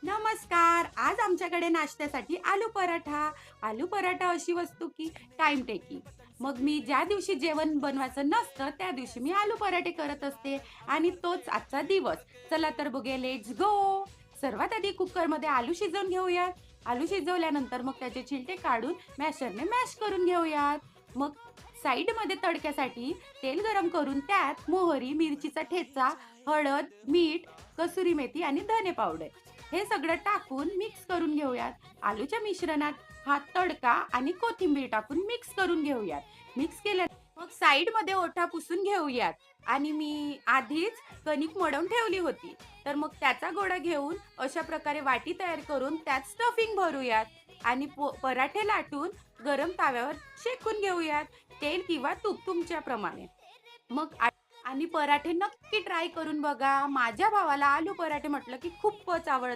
नमस्कार. आज आमच्याकडे नाश्त्यासाठी आलू पराठा. आलू पराठा अशी वस्तू की टाईम टेकिंग. मग मी ज्या दिवशी जेवण बनवायचं नसतं, त्या दिवशी मी आलू पराठे करत असते आणि तोच आजचा दिवस. चला तर बघूया, लेट्स गो. सर्वात आधी कुकरमध्ये आलू शिजवून घेऊयात. आलू शिजवल्यानंतर मग त्याचे छिलटे काढून मॅशरने मॅश करून घेऊयात. मग साईडमध्ये तडक्यासाठी तेल गरम करून त्यात मोहरी, मिरचीचा ठेचा, हळद, मीठ, कसुरी मेथी आणि धने पावडर हे सगळं टाकून मिक्स करून घेऊयात. आलूच्या मिश्रणात हा तडका आणि कोथिंबीर टाकून मिक्स करून घेऊयात. मिक्स केल्या मग साईडमध्ये ओठा पुसून घेऊयात आणि मी आधीच कणिक मळून ठेवली होती. तर मग त्याचा गोळा घेऊन अशा प्रकारे वाटी तयार करून त्यात स्टफिंग भरूयात आणि पराठे लाटून गरम ताव्यावर शेकून घेऊयात. तेल किंवा तूप तुमच्याप्रमाणे. मग आणि पराठे नक्की ट्राय करून बघा. माझ्या भावाला आलू पराठे म्हटलं की खूपच आवडतं.